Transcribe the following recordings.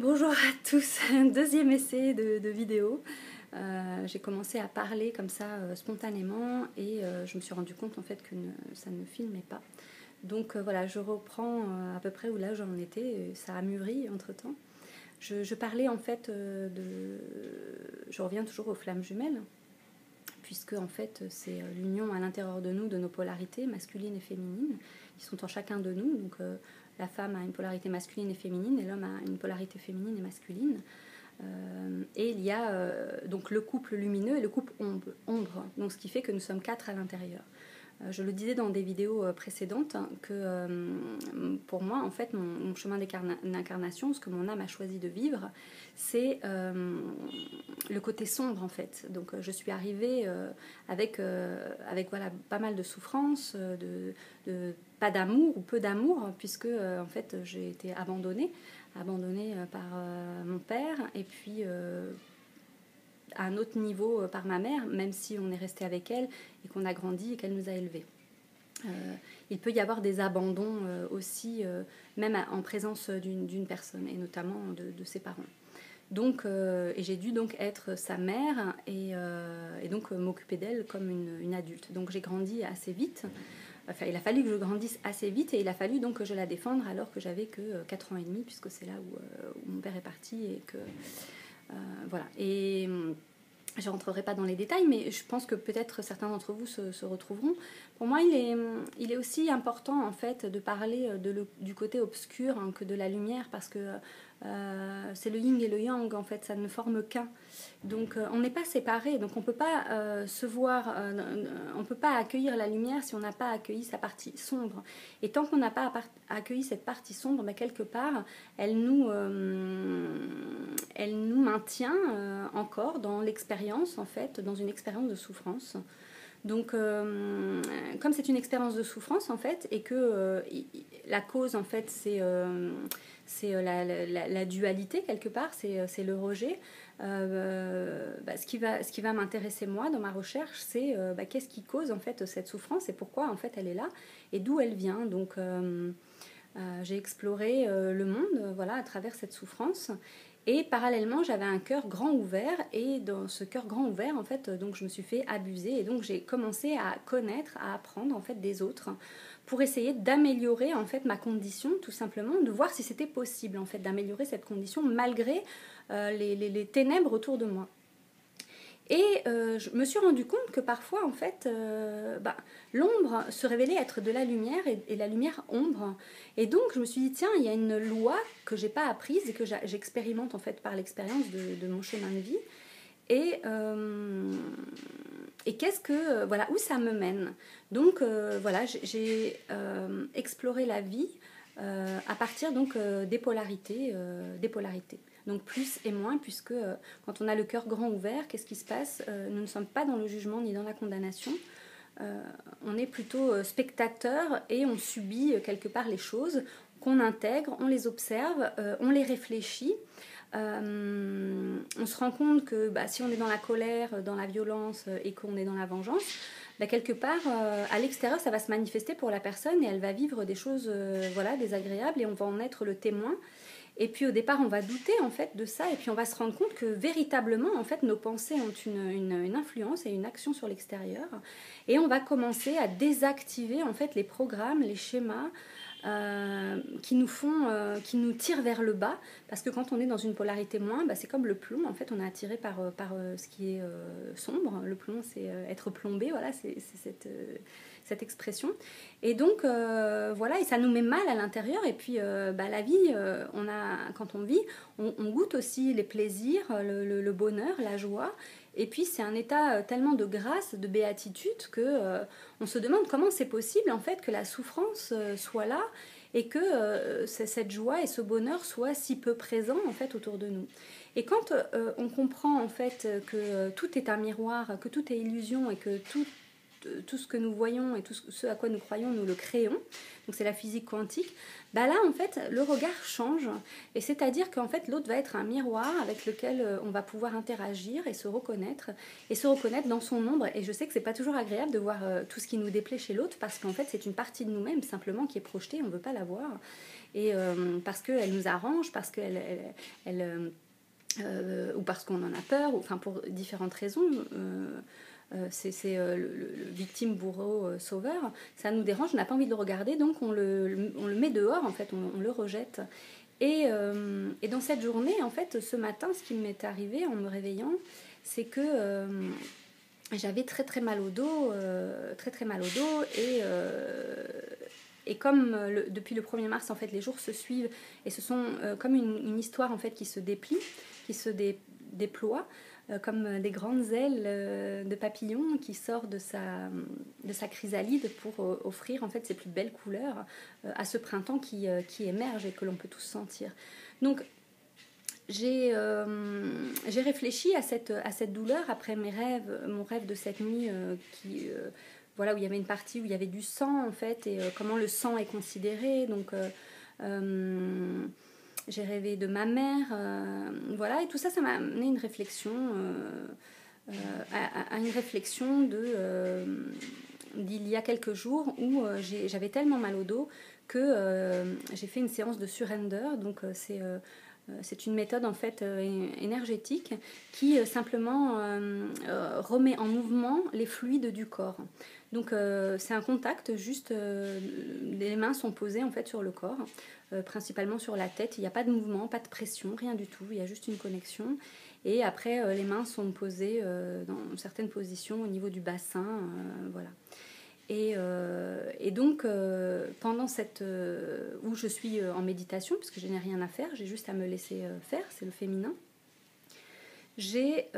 Bonjour à tous, deuxième essai de vidéo. J'ai commencé à parler comme ça spontanément et je me suis rendu compte en fait que ça ne filmait pas. Donc voilà, je reprends à peu près où là j'en étais, ça a mûri entre temps. Je parlais en fait je reviens toujours aux flammes jumelles, puisque en fait c'est l'union à l'intérieur de nous de nos polarités masculines et féminines qui sont en chacun de nous. Donc la femme a une polarité masculine et féminine et l'homme a une polarité féminine et masculine. Et il y a donc le couple lumineux et le couple ombre, donc ce qui fait que nous sommes quatre à l'intérieur. Je le disais dans des vidéos précédentes que pour moi, en fait, mon chemin d'incarnation, ce que mon âme a choisi de vivre, c'est le côté sombre, en fait. Donc, je suis arrivée avec voilà, pas mal de souffrances, pas d'amour ou peu d'amour, puisque en fait, j'ai été abandonnée par mon père, et puis à un autre niveau par ma mère, même si on est resté avec elle et qu'on a grandi et qu'elle nous a élevés. Il peut y avoir des abandons aussi, même en présence d'une personne, et notamment de ses parents. Donc, et j'ai dû donc être sa mère et donc m'occuper d'elle comme une adulte. Donc j'ai grandi assez vite. Enfin, il a fallu que je grandisse assez vite et il a fallu donc que je la défende alors que j'avais que 4 ans et demi, puisque c'est là où mon père est parti et que voilà. Et je ne rentrerai pas dans les détails, mais je pense que peut-être certains d'entre vous se retrouveront. Pour moi, il est aussi important en fait de parler du côté obscur que de la lumière, parce que c'est le yin et le yang, en fait, ça ne forme qu'un. Donc on n'est pas séparés, donc on ne peut pas se voir, on ne peut pas accueillir la lumière si on n'a pas accueilli sa partie sombre. Et tant qu'on n'a pas accueilli cette partie sombre, ben, quelque part, elle nous maintient encore dans l'expérience, en fait, dans une expérience de souffrance. Donc, comme c'est une expérience de souffrance, en fait, et que la cause, en fait, c'est la dualité, quelque part, c'est le rejet, ce qui va m'intéresser, moi, dans ma recherche, c'est qu'est-ce qui cause, en fait, cette souffrance et pourquoi, en fait, elle est là et d'où elle vient. Donc, j'ai exploré le monde, voilà, à travers cette souffrance. Et parallèlement, j'avais un cœur grand ouvert, et dans ce cœur grand ouvert, en fait, donc je me suis fait abuser, et donc j'ai commencé à connaître, à apprendre en fait des autres, pour essayer d'améliorer en fait ma condition, tout simplement, de voir si c'était possible en fait d'améliorer cette condition malgré les ténèbres autour de moi. Et je me suis rendu compte que parfois, en fait, l'ombre se révélait être de la lumière et la lumière ombre. Et donc, je me suis dit, tiens, il y a une loi que je n'ai pas apprise et que j'expérimente en fait par l'expérience de mon chemin de vie. Et qu'est-ce que, voilà, où ça me mène. Donc, voilà, j'ai exploré la vie à partir donc des polarités. Donc plus et moins, puisque quand on a le cœur grand ouvert, qu'est-ce qui se passe? Nous ne sommes pas dans le jugement ni dans la condamnation. On est plutôt spectateur et on subit quelque part les choses qu'on intègre, on les observe, on les réfléchit. On se rend compte que si on est dans la colère, dans la violence et qu'on est dans la vengeance, quelque part à l'extérieur ça va se manifester pour la personne et elle va vivre des choses voilà, désagréables, et on va en être le témoin. Et puis au départ, on va douter en fait de ça, et puis on va se rendre compte que véritablement, en fait, nos pensées ont une influence et une action sur l'extérieur. Et on va commencer à désactiver en fait les programmes, les schémas qui nous tirent vers le bas, parce que quand on est dans une polarité moins, c'est comme le plomb, en fait, on est attiré par ce qui est sombre. Le plomb, c'est être plombé, voilà, c'est cette expression. Et donc voilà, et ça nous met mal à l'intérieur. Et puis la vie, quand on vit, on goûte aussi les plaisirs, le bonheur, la joie. Et puis c'est un état tellement de grâce, de béatitude, que on se demande comment c'est possible en fait que la souffrance soit là, et que cette joie et ce bonheur soient si peu présents en fait autour de nous. Et quand on comprend en fait que tout est un miroir, que tout est illusion, et que tout ce que nous voyons et tout ce à quoi nous croyons, nous le créons, donc c'est la physique quantique, là en fait le regard change, et c'est-à-dire qu'en fait l'autre va être un miroir avec lequel on va pouvoir interagir et se reconnaître dans son ombre. Et je sais que c'est pas toujours agréable de voir tout ce qui nous déplaît chez l'autre, parce qu'en fait c'est une partie de nous-mêmes simplement qui est projetée, on veut pas la voir. et parce qu'elle nous arrange, parce qu'elle ou parce qu'on en a peur, ou, enfin pour différentes raisons. C'est le victime, bourreau, sauveur, ça nous dérange, on n'a pas envie de le regarder, donc on le met dehors, en fait, on le rejette. Et dans cette journée, en fait, ce matin, ce qui m'est arrivé en me réveillant, c'est que j'avais très très mal au dos, et comme depuis le 1er mars, en fait, les jours se suivent et ce sont comme une histoire en fait qui se déplie, qui se déploie, comme des grandes ailes de papillon qui sort de sa chrysalide pour offrir en fait ses plus belles couleurs à ce printemps qui émerge et que l'on peut tous sentir. Donc j'ai réfléchi à cette douleur après mon rêve de cette nuit voilà, où il y avait une partie où il y avait du sang en fait, et comment le sang est considéré. Donc j'ai rêvé de ma mère, voilà, et tout ça, ça m'a amené une réflexion, à une réflexion d'il y a quelques jours où j'avais tellement mal au dos que j'ai fait une séance de surrender. Donc c'est une méthode en fait énergétique qui simplement remet en mouvement les fluides du corps. Donc c'est un contact, juste les mains sont posées en fait sur le corps, principalement sur la tête. Il n'y a pas de mouvement, pas de pression, rien du tout. Il y a juste une connexion. Et après les mains sont posées dans certaines positions au niveau du bassin, voilà. Et donc, pendant où je suis en méditation, puisque je n'ai rien à faire, j'ai juste à me laisser faire, c'est le féminin, j'ai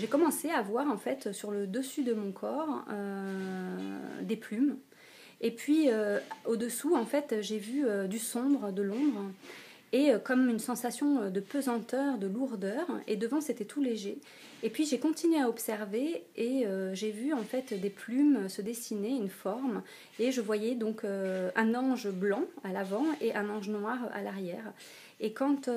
commencé à voir en fait sur le dessus de mon corps des plumes. Et puis au-dessous, en fait, j'ai vu du sombre, de l'ombre, et comme une sensation de pesanteur, de lourdeur, et devant c'était tout léger. Et puis j'ai continué à observer et j'ai vu en fait des plumes se dessiner, une forme, et je voyais donc un ange blanc à l'avant et un ange noir à l'arrière. Et quand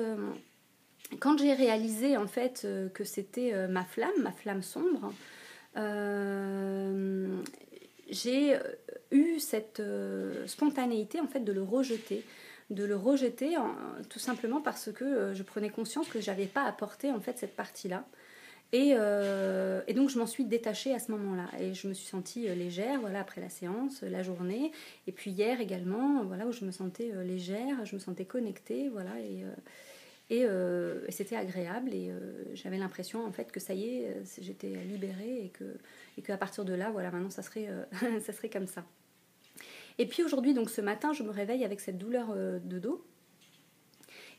j'ai réalisé en fait que c'était ma flamme sombre, j'ai eu cette spontanéité en fait de le rejeter, tout simplement parce que je prenais conscience que j'avais pas apporté en fait cette partie-là. Et donc je m'en suis détachée à ce moment-là et je me suis sentie légère, voilà, après la séance, la journée, et puis hier également, voilà, où je me sentais légère, je me sentais connectée, voilà, et c'était agréable, et j'avais l'impression en fait que ça y est, j'étais libérée, et que à partir de là, voilà, maintenant ça serait ça serait comme ça. Et puis aujourd'hui, donc ce matin, je me réveille avec cette douleur de dos.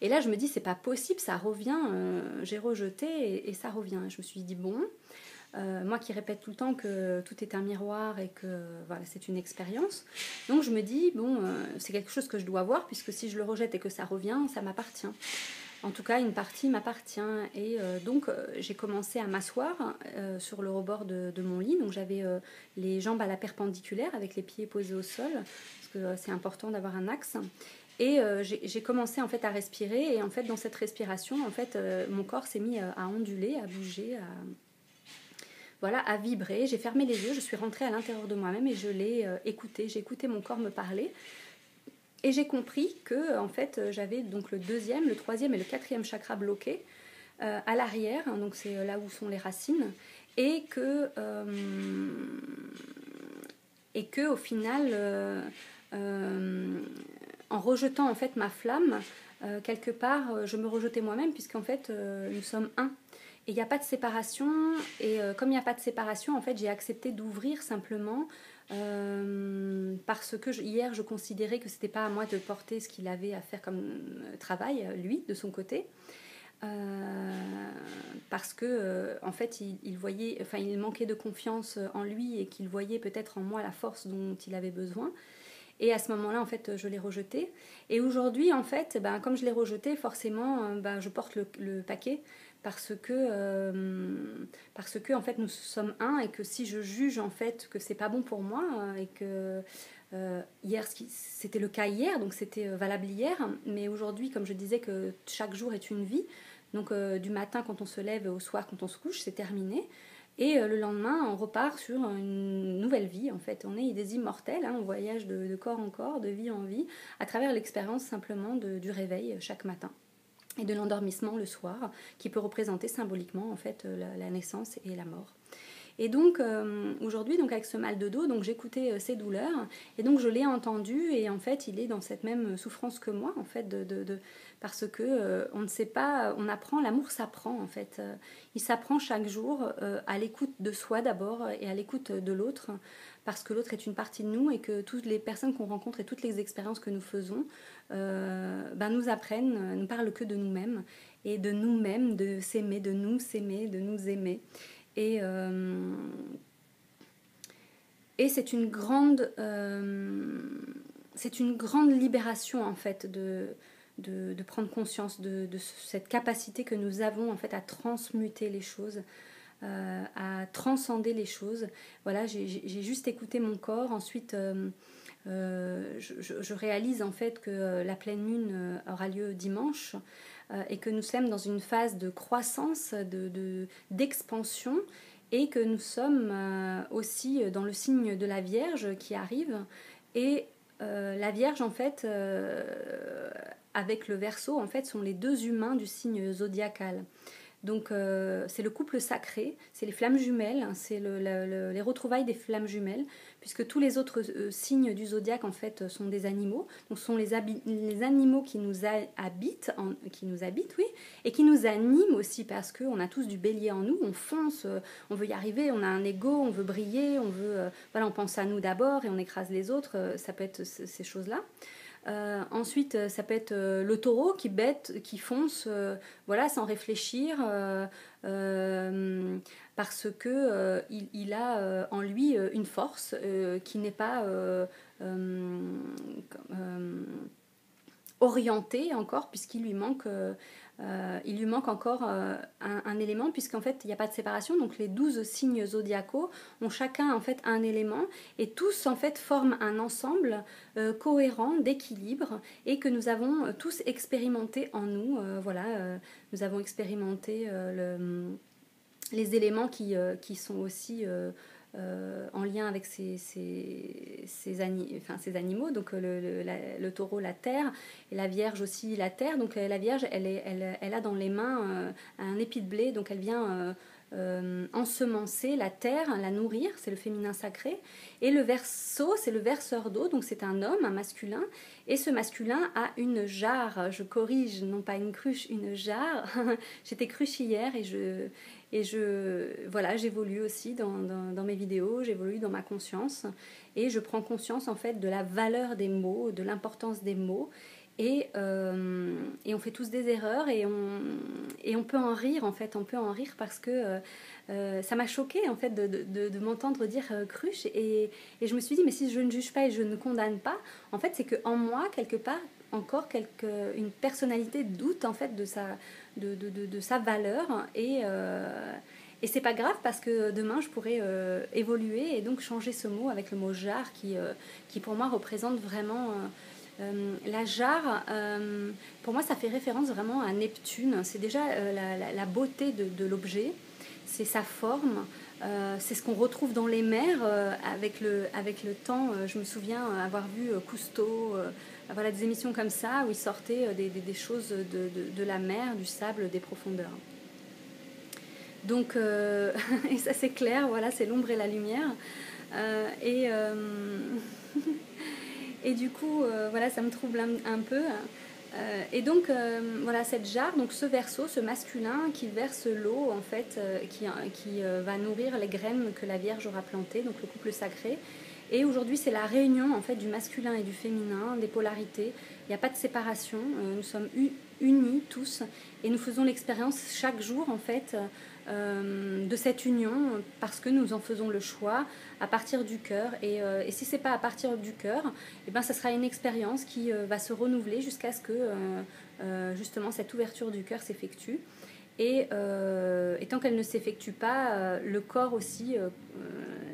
Et là, je me dis, c'est pas possible, ça revient. J'ai rejeté et ça revient. Et je me suis dit, bon, moi qui répète tout le temps que tout est un miroir et que voilà, c'est une expérience. Donc je me dis, bon, c'est quelque chose que je dois voir, puisque si je le rejette et que ça revient, ça m'appartient. En tout cas, une partie m'appartient. Et donc, j'ai commencé à m'asseoir sur le rebord de mon lit. Donc, j'avais les jambes à la perpendiculaire avec les pieds posés au sol, parce que c'est important d'avoir un axe. Et j'ai commencé en fait à respirer. Et en fait, dans cette respiration, en fait, mon corps s'est mis à onduler, à bouger, à vibrer. J'ai fermé les yeux, je suis rentrée à l'intérieur de moi-même et je l'ai écouté. J'ai écouté mon corps me parler. Et j'ai compris que en fait, j'avais donc le 2e, le 3e et le 4e chakra bloqués à l'arrière, hein, donc c'est là où sont les racines, et que au final, en rejetant en fait ma flamme, quelque part, je me rejetais moi-même, puisqu'en fait, nous sommes un. Et il n'y a pas de séparation, et comme il n'y a pas de séparation, en fait, j'ai accepté d'ouvrir simplement, parce que hier, je considérais que ce n'était pas à moi de porter ce qu'il avait à faire comme travail, lui, de son côté. Parce que en fait il voyait, enfin il manquait de confiance en lui, et qu'il voyait peut-être en moi la force dont il avait besoin. Et à ce moment-là, en fait, je l'ai rejeté. Et aujourd'hui, en fait, comme je l'ai rejeté, forcément, je porte le paquet, parce que en fait, nous sommes un, et que si je juge en fait que c'est pas bon pour moi, et que hier, c'était le cas hier, donc c'était valable hier, mais aujourd'hui, comme je disais que chaque jour est une vie, donc du matin quand on se lève au soir quand on se couche, c'est terminé. Et le lendemain, on repart sur une nouvelle vie. En fait, on est des immortels, hein, on voyage de corps en corps, de vie en vie, à travers l'expérience simplement du réveil chaque matin et de l'endormissement le soir, qui peut représenter symboliquement en fait la naissance et la mort. Et donc aujourd'hui, donc avec ce mal de dos, donc j'écoutais ces douleurs et donc je l'ai entendu et en fait il est dans cette même souffrance que moi en fait parce que on ne sait pas, on apprend, l'amour s'apprend en fait, il s'apprend chaque jour à l'écoute de soi d'abord et à l'écoute de l'autre parce que l'autre est une partie de nous et que toutes les personnes qu'on rencontre et toutes les expériences que nous faisons nous apprennent, ne parlent que de nous-mêmes et de nous-mêmes, de s'aimer, de nous s'aimer, de nous aimer. Et c'est une grande libération en fait de prendre conscience de cette capacité que nous avons en fait à transmuter les choses, à transcender les choses. Voilà, j'ai juste écouté mon corps. Ensuite je réalise en fait que la pleine lune aura lieu dimanche et que nous sommes dans une phase de croissance, d'expansion et que nous sommes aussi dans le signe de la Vierge qui arrive et la Vierge en fait avec le Verseau en fait sont les deux humains du signe zodiacal. Donc c'est le couple sacré, c'est les flammes jumelles, c'est les retrouvailles des flammes jumelles, puisque tous les autres signes du zodiaque en fait sont des animaux. Donc ce sont les animaux qui nous habitent, oui, et qui nous animent aussi parce qu'on a tous du bélier en nous, on fonce, on veut y arriver, on a un ego, on veut briller, on pense à nous d'abord et on écrase les autres, ça peut être ces choses-là. Ensuite, ça peut être le taureau qui fonce, sans réfléchir, parce que il a en lui une force qui n'est pas orientée encore, puisqu'il lui manque encore un élément, puisqu'en fait il n'y a pas de séparation. Donc les 12 signes zodiacaux ont chacun en fait un élément et tous en fait forment un ensemble cohérent d'équilibre et que nous avons tous expérimenté en nous. Nous avons expérimenté les éléments qui sont aussi en lien avec ces animaux, donc le taureau, la terre, et la Vierge aussi, la terre. Donc la Vierge, elle a dans les mains un épi de blé, donc elle vient ensemencer la terre, la nourrir, c'est le féminin sacré. Et le Verseau, c'est le verseur d'eau, donc c'est un homme, un masculin, et ce masculin a une jarre, je corrige, non pas une cruche, une jarre. J'étais cruche hier et j'évolue aussi dans mes vidéos, j'évolue dans ma conscience et je prends conscience en fait de la valeur des mots, de l'importance des mots et on fait tous des erreurs et on peut en rire en fait, parce que ça m'a choquée en fait de m'entendre dire cruche et je me suis dit mais si je ne juge pas et je ne condamne pas, en fait c'est qu'en moi quelque part encore une personnalité doute en fait de sa valeur et c'est pas grave parce que demain je pourrais évoluer et donc changer ce mot avec le mot jarre qui pour moi représente vraiment la jarre. Pour moi ça fait référence vraiment à Neptune, c'est déjà la beauté de l'objet, c'est sa forme. C'est ce qu'on retrouve dans les mers avec le temps. Je me souviens avoir vu Cousteau, des émissions comme ça où il sortait des choses de la mer, du sable, des profondeurs. Donc, et ça c'est clair, c'est l'ombre et la lumière. Et du coup, ça me trouble un peu. Et donc cette jarre, donc ce Verseau, ce masculin qui verse l'eau en fait, qui va nourrir les graines que la Vierge aura plantées, donc le couple sacré. Et aujourd'hui c'est la réunion en fait du masculin et du féminin, des polarités. Il n'y a pas de séparation, nous sommes unis tous et nous faisons l'expérience chaque jour en fait de cette union parce que nous en faisons le choix à partir du cœur et si c'est pas à partir du cœur, ça sera une expérience qui va se renouveler jusqu'à ce que justement cette ouverture du cœur s'effectue Et tant qu'elle ne s'effectue pas, le corps aussi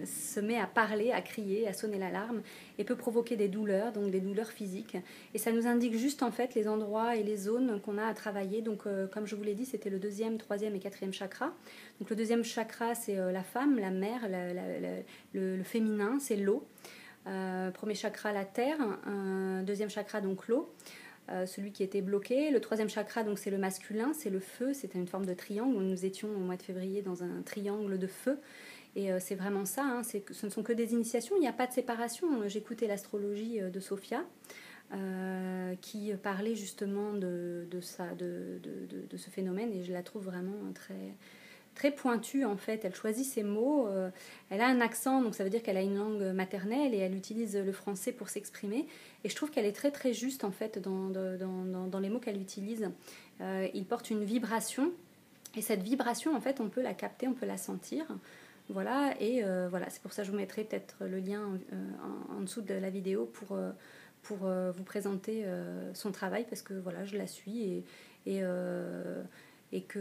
se met à parler, à crier, à sonner l'alarme et peut provoquer des douleurs, donc des douleurs physiques. Et ça nous indique juste en fait les endroits et les zones qu'on a à travailler. Donc comme je vous l'ai dit, c'était le 2e, 3e et 4e chakra. Donc le 2e chakra, c'est la femme, la mère, le féminin, c'est l'eau. 1er chakra, la terre. 2e chakra, donc l'eau. Celui qui était bloqué. Le 3e chakra, donc c'est le masculin, c'est le feu. C'était une forme de triangle. Nous étions au mois de février dans un triangle de feu. Et c'est vraiment ça, hein, ce ne sont que des initiations, il n'y a pas de séparation. J'écoutais l'astrologie de Sophia, qui parlait justement de ce phénomène, et je la trouve vraiment très pointue en fait. Elle choisit ses mots, elle a un accent, donc ça veut dire qu'elle a une langue maternelle et elle utilise le français pour s'exprimer. Et je trouve qu'elle est très juste en fait dans les mots qu'elle utilise. Il porte une vibration, et cette vibration en fait on peut la capter, on peut la sentir. Voilà, et voilà, c'est pour ça que je vous mettrai peut-être le lien en dessous de la vidéo pour vous présenter son travail, parce que voilà, je la suis et que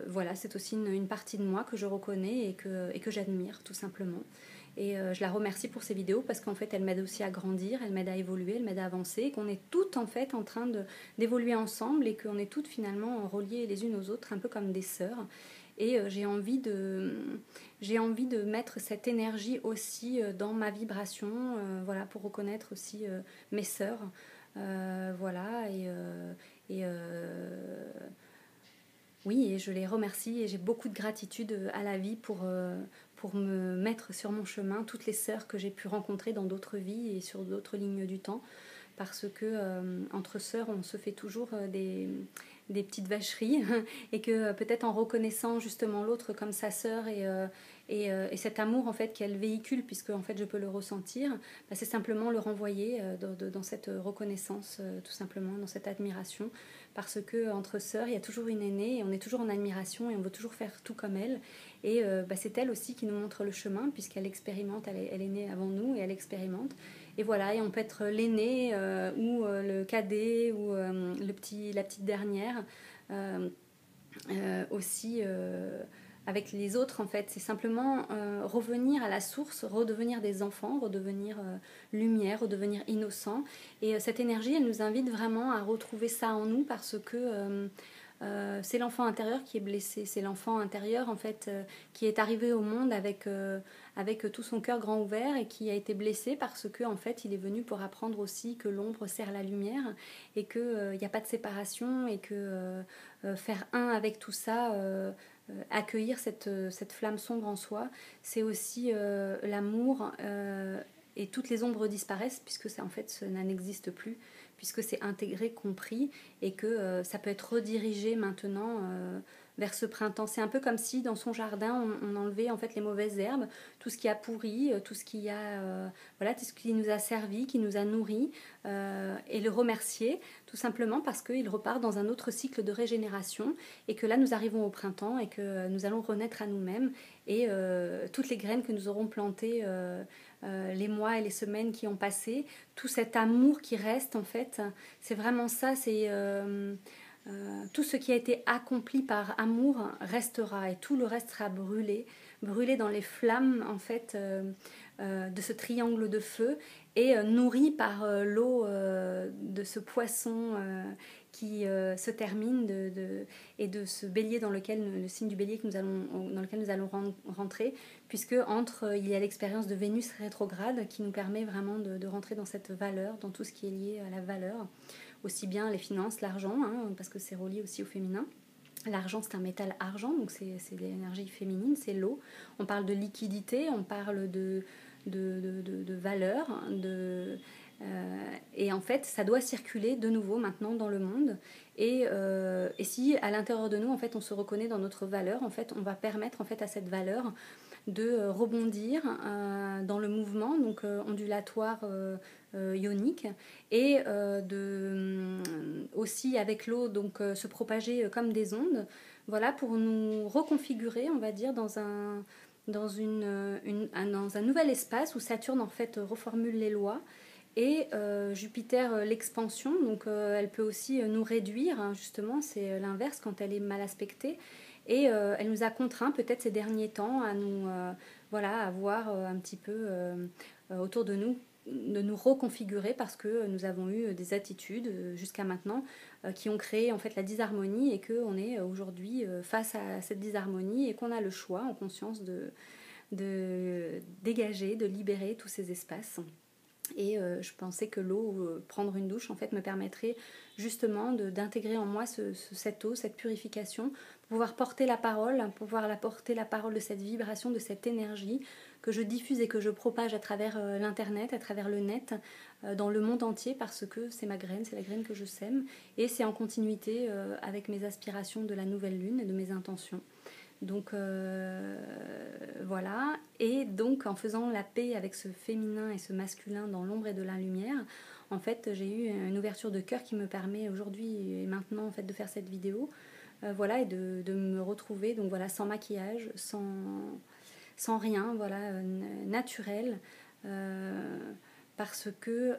voilà, c'est aussi une partie de moi que je reconnais et que j'admire tout simplement. Et je la remercie pour ces vidéos parce qu'en fait elle m'aide aussi à grandir, elle m'aide à évoluer, elle m'aide à avancer, qu'on est toutes en fait en train d'évoluer ensemble et qu'on est toutes finalement reliées les unes aux autres, un peu comme des sœurs. Et j'ai envie de mettre cette énergie aussi dans ma vibration, voilà, pour reconnaître aussi mes sœurs, voilà, oui, et je les remercie et j'ai beaucoup de gratitude à la vie pour me mettre sur mon chemin toutes les sœurs que j'ai pu rencontrer dans d'autres vies et sur d'autres lignes du temps, parce que entre sœurs on se fait toujours des petites vacheries et que peut-être en reconnaissant justement l'autre comme sa sœur et cet amour en fait qu'elle véhicule, puisque en fait je peux le ressentir, bah, c'est simplement le renvoyer dans cette reconnaissance, tout simplement dans cette admiration, parce que entre sœurs il y a toujours une aînée et on est toujours en admiration et on veut toujours faire tout comme elle. Et bah, c'est elle aussi qui nous montre le chemin, puisqu'elle expérimente, elle est née avant nous et elle expérimente. Et voilà, et on peut être l'aîné ou le cadet ou la petite dernière aussi avec les autres en fait. C'est simplement revenir à la source, redevenir des enfants, redevenir lumière, redevenir innocent. Et cette énergie, elle nous invite vraiment à retrouver ça en nous, parce que c'est l'enfant intérieur qui est blessé, c'est l'enfant intérieur en fait qui est arrivé au monde avec tout son cœur grand ouvert et qui a été blessé parce que en fait il est venu pour apprendre aussi que l'ombre sert la lumière et que il n'y a pas de séparation et que faire un avec tout ça, accueillir cette flamme sombre en soi, c'est aussi l'amour, et toutes les ombres disparaissent puisque ça en fait ça n'existe plus, puisque c'est intégré, compris, et que ça peut être redirigé maintenant vers ce printemps. C'est un peu comme si dans son jardin on enlevait en fait les mauvaises herbes, tout ce qui a pourri, tout ce qui a voilà, tout ce qui nous a servi, qui nous a nourris, et le remercier tout simplement parce qu'il repart dans un autre cycle de régénération, et que là nous arrivons au printemps et que nous allons renaître à nous-mêmes, et toutes les graines que nous aurons plantées les mois et les semaines qui ont passé, tout cet amour qui reste en fait, c'est vraiment ça, c'est tout ce qui a été accompli par amour restera, et tout le reste sera brûlé dans les flammes en fait de ce triangle de feu, et nourri par l'eau de ce poisson qui se termine et de ce bélier dans lequel, le signe du bélier dans lequel nous allons rentrer, puisque il y a l'expérience de Vénus rétrograde qui nous permet vraiment de rentrer dans cette valeur, dans tout ce qui est lié à la valeur, aussi bien les finances, l'argent, hein, parce que c'est relié aussi au féminin. L'argent, c'est un métal argent, donc c'est l'énergie féminine, c'est l'eau. On parle de liquidité, on parle de valeur, et en fait, ça doit circuler de nouveau maintenant dans le monde. Et si à l'intérieur de nous, en fait, on se reconnaît dans notre valeur, en fait, on va permettre en fait à cette valeur de rebondir dans le mouvement, donc ondulatoire ionique, et aussi avec l'eau, donc se propager comme des ondes, voilà, pour nous reconfigurer, on va dire, dans un nouvel espace où Saturne en fait reformule les lois Et Jupiter, l'expansion, donc elle peut aussi nous réduire, hein, justement, c'est l'inverse quand elle est mal aspectée. Et elle nous a contraints peut-être ces derniers temps à nous, voilà, à voir un petit peu autour de nous, de nous reconfigurer parce que nous avons eu des attitudes jusqu'à maintenant qui ont créé en fait la disharmonie et qu'on est aujourd'hui face à cette disharmonie et qu'on a le choix en conscience de dégager, de libérer tous ces espaces. Et je pensais que l'eau, prendre une douche, en fait, me permettrait justement d'intégrer en moi cette eau, cette purification, pour pouvoir porter la parole, pour pouvoir porter la parole de cette vibration, de cette énergie que je diffuse et que je propage à travers l'internet, à travers le net, dans le monde entier, parce que c'est ma graine, c'est la graine que je sème, et c'est en continuité avec mes aspirations de la nouvelle lune et de mes intentions. Donc voilà, et donc en faisant la paix avec ce féminin et ce masculin dans l'ombre et de la lumière, en fait j'ai eu une ouverture de cœur qui me permet aujourd'hui et maintenant en fait de faire cette vidéo, voilà, et de me retrouver donc voilà sans maquillage, sans rien, voilà, naturel. Parce que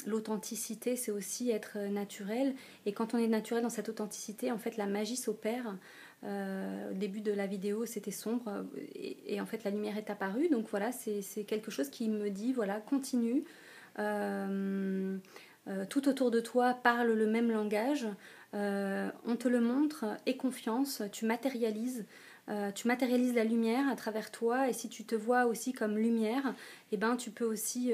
l'authenticité c'est aussi être naturel, et quand on est naturel dans cette authenticité, en fait la magie s'opère. Au début de la vidéo c'était sombre et en fait la lumière est apparue, donc voilà, c'est quelque chose qui me dit voilà, continue, tout autour de toi parle le même langage, on te le montre, aie confiance, tu matérialises la lumière à travers toi, et si tu te vois aussi comme lumière, eh ben, tu peux aussi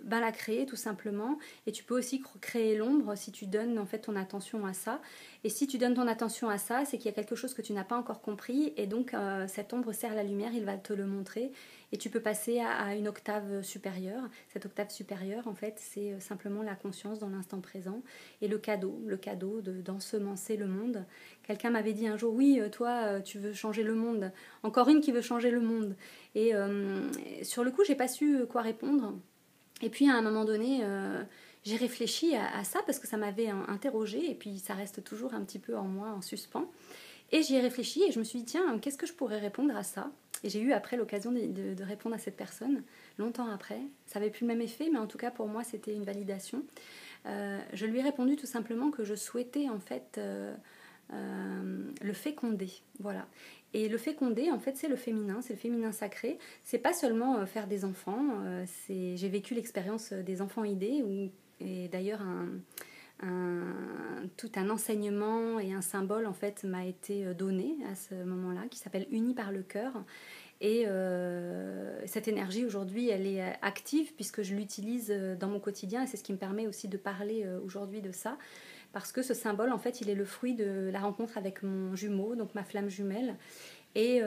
ben, la créer tout simplement, et tu peux aussi créer l'ombre si tu donnes en fait ton attention à ça. Et si tu donnes ton attention à ça, c'est qu'il y a quelque chose que tu n'as pas encore compris, et donc cette ombre sert la lumière, il va te le montrer, et tu peux passer à une octave supérieure. Cette octave supérieure, en fait, c'est simplement la conscience dans l'instant présent, et le cadeau d'ensemencer le monde. Quelqu'un m'avait dit un jour, oui, toi, tu veux changer le monde. Encore une qui veut changer le monde. Et sur le coup, j'ai pas su quoi répondre. Et puis, à un moment donné, j'ai réfléchi à ça parce que ça m'avait interrogée. Et puis, ça reste toujours un petit peu en moi, en suspens. Et j'y ai réfléchi et je me suis dit, tiens, qu'est-ce que je pourrais répondre à ça? Et j'ai eu après l'occasion de répondre à cette personne, longtemps après. Ça n'avait plus le même effet, mais en tout cas, pour moi, c'était une validation. Je lui ai répondu tout simplement que je souhaitais, en fait... le féconder, voilà. Et le féconder, en fait, c'est le féminin sacré. C'est pas seulement faire des enfants. J'ai vécu l'expérience des enfants idées, et d'ailleurs tout un enseignement et un symbole en fait m'a été donné à ce moment-là, qui s'appelle Unis par le cœur. Et cette énergie aujourd'hui, elle est active puisque je l'utilise dans mon quotidien, et c'est ce qui me permet aussi de parler aujourd'hui de ça. Parce que ce symbole, en fait, il est le fruit de la rencontre avec mon jumeau, donc ma flamme jumelle. Et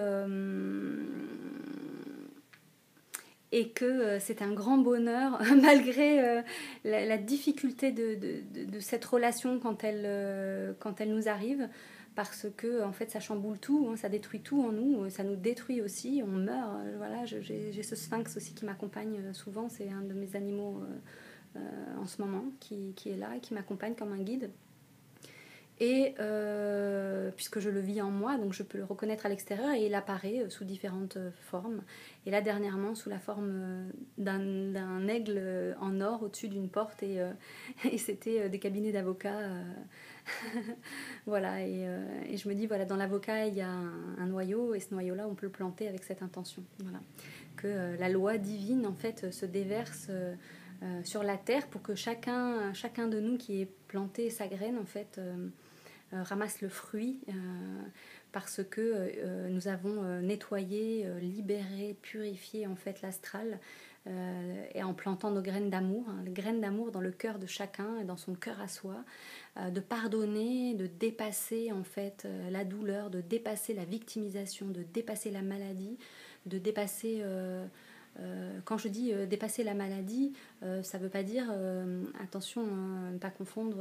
que c'est un grand bonheur, malgré la difficulté de cette relation quand elle nous arrive, parce que en fait ça chamboule tout, hein, ça détruit tout en nous, ça nous détruit aussi, on meurt. Voilà, j'ai ce sphinx aussi qui m'accompagne souvent, c'est un de mes animaux en ce moment qui est là et qui m'accompagne comme un guide. Et puisque je le vis en moi, donc je peux le reconnaître à l'extérieur, et il apparaît sous différentes formes. Et là dernièrement sous la forme d'un aigle en or au-dessus d'une porte, et c'était des cabinets d'avocats. Voilà, et je me dis, voilà, dans l'avocat il y a un noyau, et ce noyau-là on peut le planter avec cette intention. Voilà. Que la loi divine en fait se déverse sur la terre pour que chacun de nous qui ait planté sa graine en fait ramasse le fruit, parce que nous avons nettoyé, libéré, purifié en fait l'astral, et en plantant nos graines d'amour, hein, les graines d'amour dans le cœur de chacun, dans son cœur à soi, de pardonner, de dépasser en fait la douleur, de dépasser la victimisation, de dépasser la maladie, de dépasser quand je dis dépasser la maladie, ça ne veut pas dire, attention, ne pas confondre,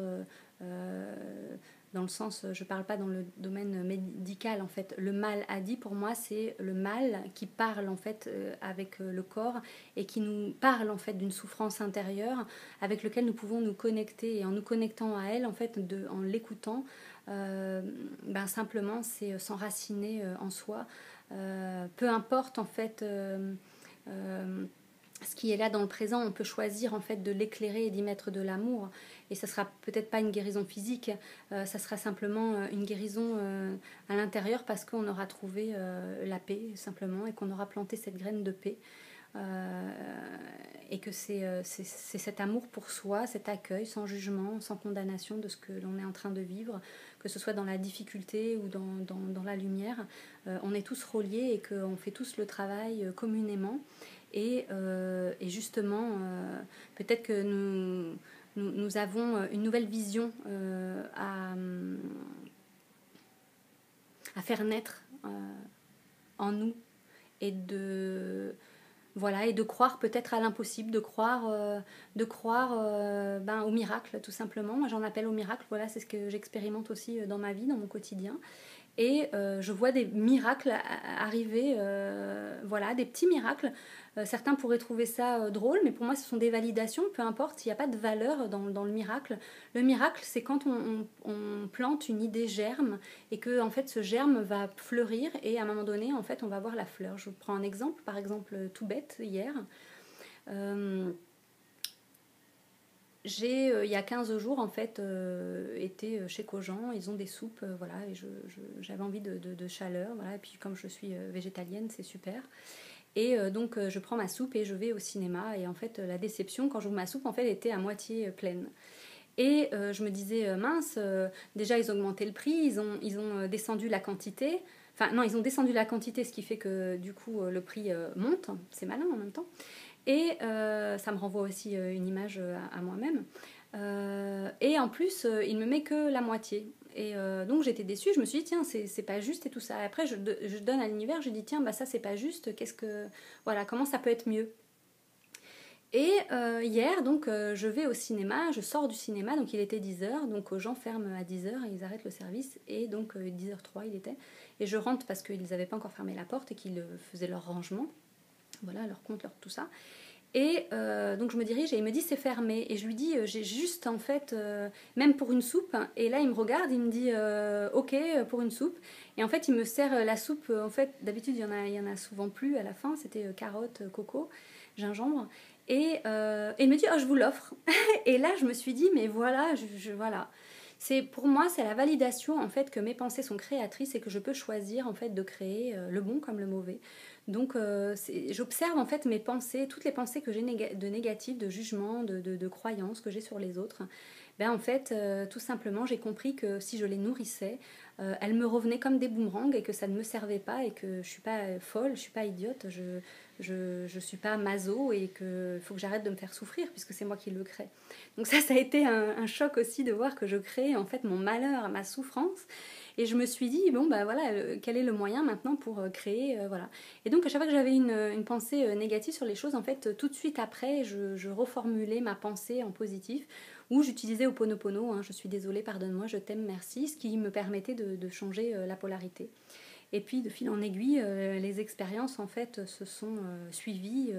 dans le sens, je ne parle pas dans le domaine médical en fait. Le mal a dit, pour moi, c'est le mal qui parle en fait avec le corps, et qui nous parle en fait d'une souffrance intérieure avec laquelle nous pouvons nous connecter, et en nous connectant à elle en fait, en l'écoutant, ben simplement c'est s'enraciner en soi, peu importe en fait ce qui est là dans le présent, on peut choisir en fait de l'éclairer et d'y mettre de l'amour. Et ça sera peut-être pas une guérison physique, ça sera simplement une guérison à l'intérieur parce qu'on aura trouvé la paix simplement et qu'on aura planté cette graine de paix. Et que c'est cet amour pour soi, cet accueil sans jugement, sans condamnation de ce que l'on est en train de vivre, que ce soit dans la difficulté ou dans la lumière. On est tous reliés et qu'on fait tous le travail communément. Et justement, peut-être que nous avons une nouvelle vision à faire naître en nous et de croire peut-être à l'impossible, de croire au miracle tout simplement. Moi j'en appelle au miracle, voilà, c'est ce que j'expérimente aussi dans ma vie, dans mon quotidien. Et je vois des miracles arriver, voilà, des petits miracles. Certains pourraient trouver ça drôle, mais pour moi ce sont des validations, peu importe, il n'y a pas de valeur dans le miracle. Le miracle, c'est quand on plante une idée germe et que en fait ce germe va fleurir et à un moment donné, en fait, on va voir la fleur. Je vous prends un exemple, par exemple tout bête, hier. J'ai, il y a 15 jours, en fait, été chez Cogent. Ils ont des soupes, voilà, et j'avais envie de chaleur, voilà, et puis comme je suis végétalienne, c'est super. Et donc, je prends ma soupe et je vais au cinéma. Et en fait, la déception, quand j'ouvre ma soupe, en fait, elle était à moitié pleine. Et je me disais, mince, déjà, ils ont augmenté le prix, ils ont descendu la quantité. Enfin, non, ils ont descendu la quantité, ce qui fait que, du coup, le prix monte. C'est malin en même temps. Et ça me renvoie aussi une image à moi-même. Et en plus, il me met que la moitié. Et donc j'étais déçue, je me suis dit tiens c'est pas juste et tout ça. Après je donne à l'univers, je dis tiens bah ça c'est pas juste, voilà, comment ça peut être mieux. Et hier donc je vais au cinéma, je sors du cinéma, donc il était 10h, donc aux gens ferment à 10h et ils arrêtent le service, et donc 10h03 il était, et je rentre parce qu'ils n'avaient pas encore fermé la porte et qu'ils faisaient leur rangement, voilà, leur compte, leur tout ça. Et donc je me dirige et il me dit c'est fermé. Et je lui dis j'ai juste en fait, même pour une soupe. Et là il me regarde, il me dit ok pour une soupe. Et en fait il me sert la soupe, en fait d'habitude il y en a souvent plus à la fin. C'était carottes, coco, gingembre. Et il me dit oh je vous l'offre. Et là je me suis dit mais voilà, voilà. Pour moi c'est la validation en fait que mes pensées sont créatrices et que je peux choisir en fait de créer le bon comme le mauvais. Donc j'observe en fait mes pensées, toutes les pensées que j'ai de négatives, de jugement, de croyances que j'ai sur les autres. Ben en fait, tout simplement, j'ai compris que si je les nourrissais, elles me revenaient comme des boomerangs et que ça ne me servait pas et que je suis pas folle, je suis pas idiote, je suis pas maso et qu'il faut que j'arrête de me faire souffrir puisque c'est moi qui le crée. Donc ça a été un choc aussi de voir que je crée en fait mon malheur, ma souffrance. Et je me suis dit, bon, bah voilà, quel est le moyen maintenant pour créer, voilà. Et donc, à chaque fois que j'avais une pensée négative sur les choses, en fait, tout de suite après, je reformulais ma pensée en positif, ou j'utilisais Ho'oponopono, hein, je suis désolée, pardonne-moi, je t'aime, merci, ce qui me permettait de changer la polarité. Et puis, de fil en aiguille, les expériences, en fait, se sont suivies,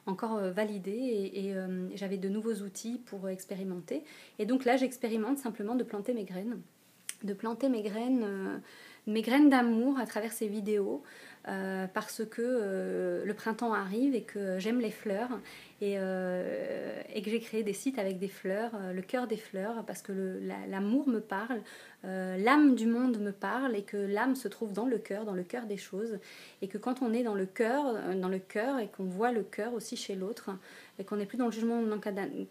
encore validées, et j'avais de nouveaux outils pour expérimenter. Et donc là, j'expérimente simplement de planter mes graines. De planter mes graines d'amour à travers ces vidéos, parce que le printemps arrive et que j'aime les fleurs, et que j'ai créé des sites avec des fleurs, le cœur des fleurs, parce que l'amour me parle, l'âme du monde me parle, et que l'âme se trouve dans le cœur des choses, et que quand on est dans le cœur et qu'on voit le cœur aussi chez l'autre, et qu'on n'est plus dans le jugement ou dans la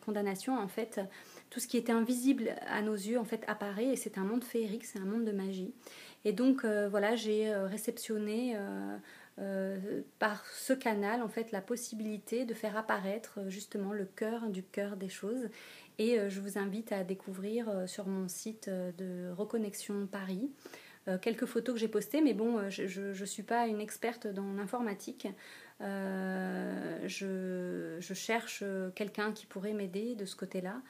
condamnation, en fait, tout ce qui était invisible à nos yeux en fait apparaît, et c'est un monde féerique, c'est un monde de magie. Et donc voilà, j'ai réceptionné par ce canal en fait la possibilité de faire apparaître justement le cœur du cœur des choses. Et je vous invite à découvrir sur mon site de Reconnexion Paris quelques photos que j'ai postées, mais bon, je suis pas une experte dans l'informatique. Je cherche quelqu'un qui pourrait m'aider de ce côté-là.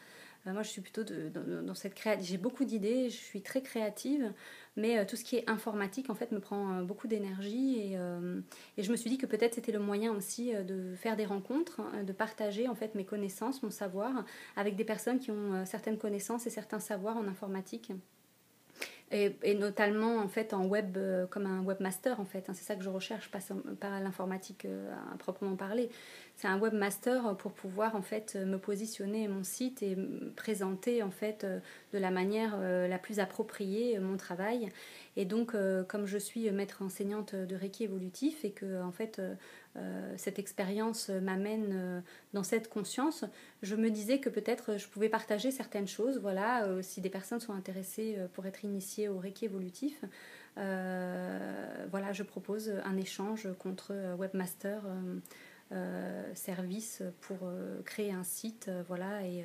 Moi, je suis plutôt dans cette créative. J'ai beaucoup d'idées, je suis très créative, mais tout ce qui est informatique, en fait, me prend beaucoup d'énergie. Et je me suis dit que peut-être c'était le moyen aussi de faire des rencontres, de partager, en fait, mes connaissances, mon savoir, avec des personnes qui ont certaines connaissances et certains savoirs en informatique. Et notamment en fait en web, comme un webmaster en fait, hein, c'est ça que je recherche, pas l'informatique à proprement parler. C'est un webmaster pour pouvoir en fait me positionner mon site et présenter en fait de la manière la plus appropriée mon travail. Et donc comme je suis maître enseignante de Reiki évolutif et que en fait cette expérience m'amène dans cette conscience, je me disais que peut-être je pouvais partager certaines choses, voilà, si des personnes sont intéressées pour être initiées au Reiki évolutif. Voilà, je propose un échange contre webmaster service pour créer un site, voilà, et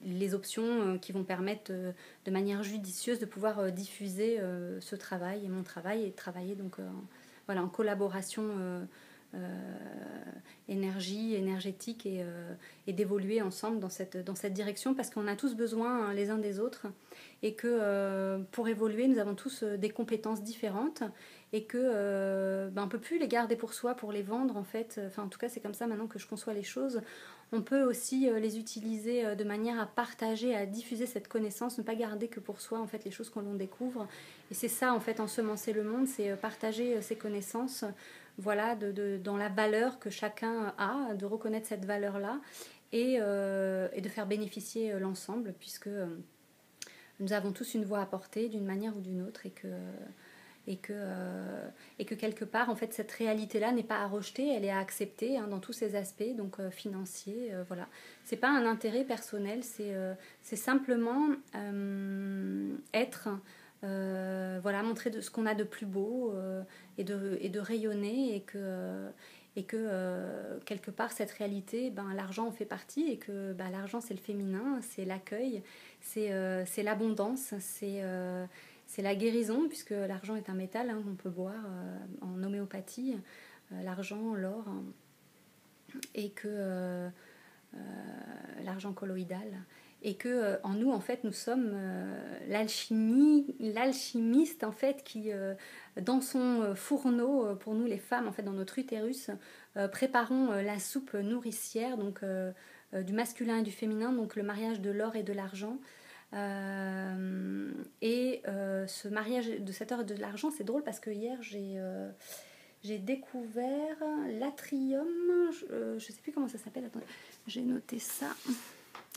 les options qui vont permettre de manière judicieuse de pouvoir diffuser ce travail et mon travail et travailler donc voilà, en collaboration énergétique et d'évoluer ensemble dans cette direction parce qu'on a tous besoin les uns des autres et que pour évoluer nous avons tous des compétences différentes et que on ne peut plus les garder pour soi pour les vendre en fait, enfin en tout cas c'est comme ça maintenant que je conçois les choses. On peut aussi les utiliser de manière à partager, à diffuser cette connaissance, ne pas garder que pour soi en fait les choses qu'on découvre. Et c'est ça en fait ensemencer le monde, c'est partager ses connaissances, voilà, dans la valeur que chacun a, de reconnaître cette valeur-là et de faire bénéficier l'ensemble puisque nous avons tous une voix à porter d'une manière ou d'une autre et que quelque part en fait cette réalité là n'est pas à rejeter, elle est à accepter dans tous ses aspects, donc financier, voilà, c'est pas un intérêt personnel, c'est simplement être voilà, montrer ce qu'on a de plus beau et de rayonner et que quelque part cette réalité, l'argent en fait partie et que l'argent c'est le féminin, c'est l'accueil, c'est l'abondance, c'est la guérison, puisque l'argent est un métal qu'on peut boire en homéopathie, l'argent, l'or, et que l'argent colloïdal, et que en nous en fait nous sommes l'alchimiste en fait qui dans son fourneau pour nous les femmes en fait dans notre utérus préparons la soupe nourricière donc du masculin et du féminin, donc le mariage de l'or et de l'argent. Ce mariage de cet or et de l'argent, c'est drôle parce que hier j'ai découvert l'atrium, je sais plus comment ça s'appelle, attendez, j'ai noté ça,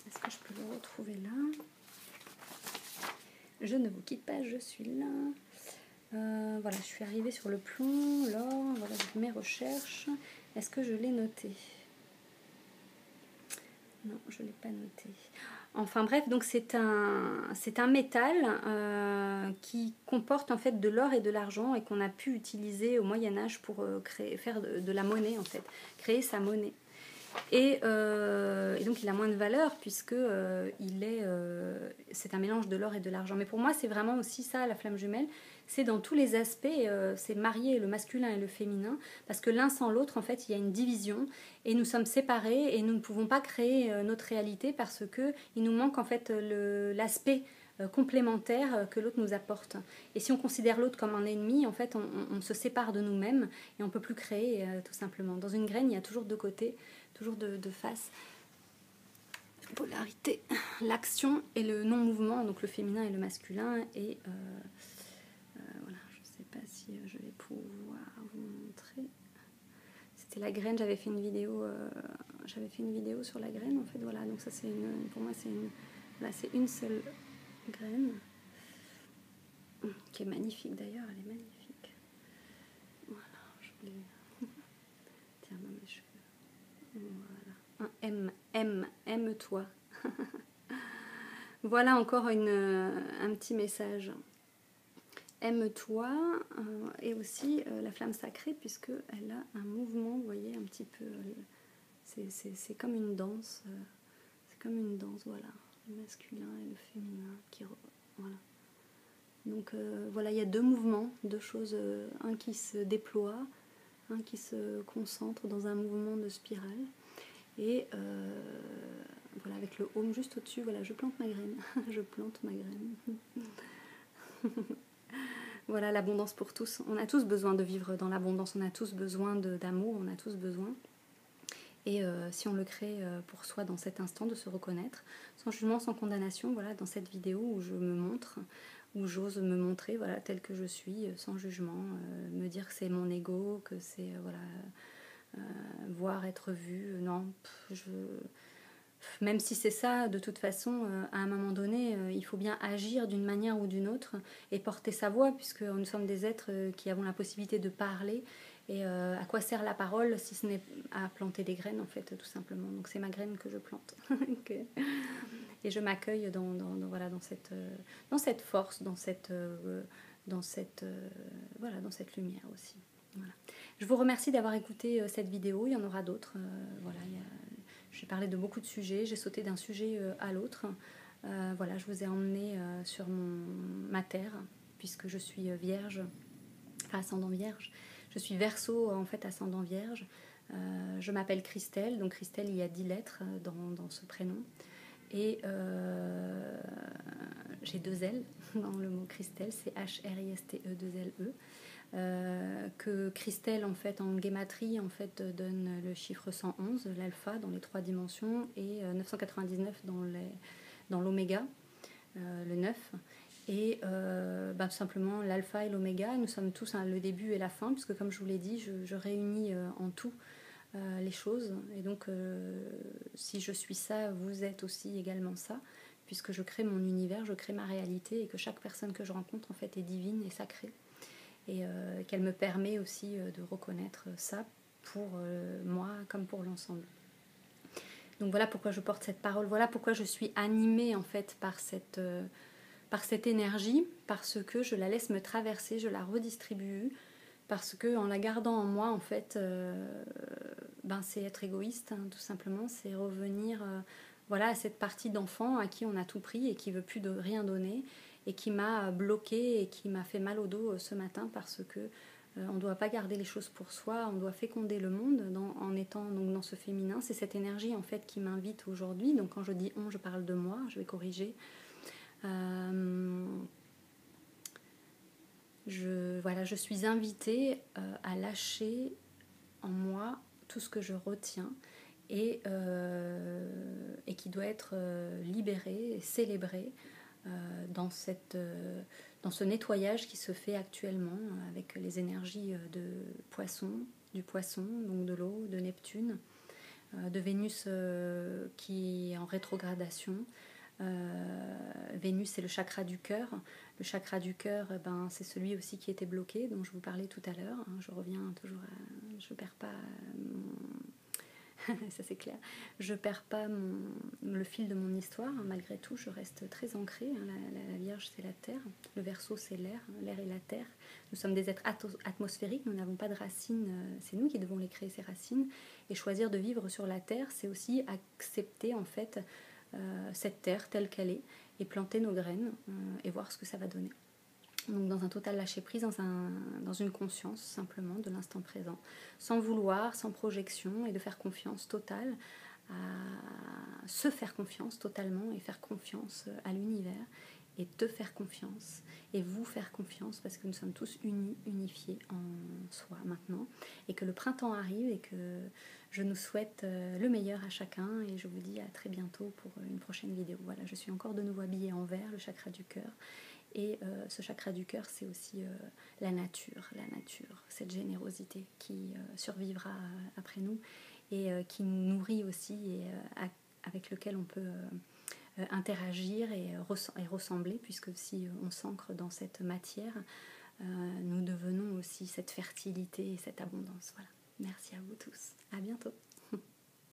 est-ce que je peux le retrouver là? Je ne vous quitte pas, je suis là. Voilà, je suis arrivée sur le plomb, l'or, voilà mes recherches, est-ce que je l'ai noté? Non, je ne l'ai pas noté. Enfin bref, donc c'est un métal qui comporte en fait de l'or et de l'argent et qu'on a pu utiliser au Moyen-Âge pour faire de la monnaie en fait, créer sa monnaie. Et donc il a moins de valeur puisque c'est un mélange de l'or et de l'argent. Mais pour moi c'est vraiment aussi ça la flamme jumelle, c'est dans tous les aspects, c'est marier le masculin et le féminin, parce que l'un sans l'autre en fait il y a une division et nous sommes séparés et nous ne pouvons pas créer notre réalité parce que il nous manque en fait l'aspect complémentaire que l'autre nous apporte. Et si on considère l'autre comme un ennemi, en fait on se sépare de nous-mêmes et on ne peut plus créer tout simplement. Dans une graine il y a toujours deux côtés, toujours de face, polarité, l'action et le non-mouvement, donc le féminin et le masculin. Et voilà, je ne sais pas si je vais pouvoir vous montrer. C'était la graine, j'avais fait une vidéo sur la graine en fait, voilà, donc ça c'est pour moi c'est une seule graine qui est magnifique d'ailleurs, elle est magnifique. Voilà, je voulais tiens dans mes cheveux. Voilà. Aime-toi. Voilà encore un petit message. Aime-toi et aussi la flamme sacrée puisqu'elle a un mouvement, vous voyez, un petit peu. C'est comme une danse. C'est comme une danse, voilà. Le masculin et le féminin. Voilà. Donc voilà, il y a deux mouvements, deux choses. Un qui se déploie, un qui se concentre dans un mouvement de spirale. Et voilà, avec le home juste au-dessus, voilà, je plante ma graine. Je plante ma graine. Voilà, l'abondance pour tous. On a tous besoin de vivre dans l'abondance, on a tous besoin d'amour, on a tous besoin. Et si on le crée pour soi dans cet instant, de se reconnaître, sans jugement, sans condamnation, voilà, dans cette vidéo où je me montre, où j'ose me montrer voilà, telle que je suis, sans jugement, me dire que c'est mon ego, que c'est voir, être vu. Non, même si c'est ça, de toute façon, à un moment donné, il faut bien agir d'une manière ou d'une autre et porter sa voix, puisque nous sommes des êtres qui avons la possibilité de parler. Et à quoi sert la parole si ce n'est à planter des graines, en fait, tout simplement. Donc c'est ma graine que je plante. Et je m'accueille voilà, dans cette force, dans cette lumière aussi. Voilà. Je vous remercie d'avoir écouté cette vidéo. Il y en aura d'autres. Voilà, j'ai parlé de beaucoup de sujets. J'ai sauté d'un sujet à l'autre. Voilà, je vous ai emmené sur ma terre, puisque je suis vierge, enfin ascendant vierge. Je suis Verseau, en fait, ascendant vierge. Je m'appelle Christelle. Donc Christelle, il y a 10 lettres dans ce prénom. Et j'ai 2 L dans le mot Christelle, c'est H-R-I-S-T-E-2-L-E. Que Christelle, en fait, en guématrie, en fait, donne le chiffre 111, l'alpha dans les 3 dimensions, et 999 dans l'oméga, le 9. Et tout simplement l'alpha et l'oméga, nous sommes tous le début et la fin, puisque comme je vous l'ai dit, je réunis en tout les choses. Et donc, si je suis ça, vous êtes aussi également ça, puisque je crée mon univers, je crée ma réalité, et que chaque personne que je rencontre, en fait, est divine et sacrée. Et qu'elle me permet aussi de reconnaître ça pour moi comme pour l'ensemble. Donc voilà pourquoi je porte cette parole, voilà pourquoi je suis animée en fait par cette énergie, parce que je la laisse me traverser, je la redistribue, parce que en la gardant en moi en fait, c'est être égoïste, hein, tout simplement, c'est revenir voilà, à cette partie d'enfant à qui on a tout pris et qui veut plus de rien donner, et qui m'a bloquée et qui m'a fait mal au dos ce matin, parce que on ne doit pas garder les choses pour soi, on doit féconder le monde en étant donc dans ce féminin. C'est cette énergie en fait qui m'invite aujourd'hui. Donc quand je dis on, je parle de moi, je vais corriger. Je suis invitée à lâcher en moi tout ce que je retiens et qui doit être libéré et célébré dans ce nettoyage qui se fait actuellement avec les énergies du poisson, donc de l'eau, de Neptune, de Vénus qui est en rétrogradation. Vénus, c'est le chakra du cœur. Le chakra du cœur, c'est celui aussi qui était bloqué, dont je vous parlais tout à l'heure. Je reviens toujours je ne perds pas ça c'est clair. Je ne perds pas le fil de mon histoire, malgré tout, je reste très ancrée. La Vierge, c'est la terre, le Verseau, c'est l'air et la terre. Nous sommes des êtres atmosphériques, nous n'avons pas de racines, c'est nous qui devons les créer, ces racines. Et choisir de vivre sur la terre, c'est aussi accepter en fait cette terre telle qu'elle est, et planter nos graines et voir ce que ça va donner. Donc dans un total lâcher-prise, dans une conscience simplement de l'instant présent, sans vouloir, sans projection, et de faire confiance totale, à se faire confiance totalement, et faire confiance à l'univers, et te faire confiance, et vous faire confiance, parce que nous sommes tous unis, unifiés en soi maintenant, et que le printemps arrive, et que je nous souhaite le meilleur à chacun, et je vous dis à très bientôt pour une prochaine vidéo. Voilà, je suis encore de nouveau habillée en vert, le chakra du cœur. Et ce chakra du cœur, c'est aussi la nature, cette générosité qui survivra après nous, et qui nous nourrit aussi, et avec lequel on peut interagir et ressembler, puisque si on s'ancre dans cette matière, nous devenons aussi cette fertilité et cette abondance. Voilà. Merci à vous tous. À bientôt.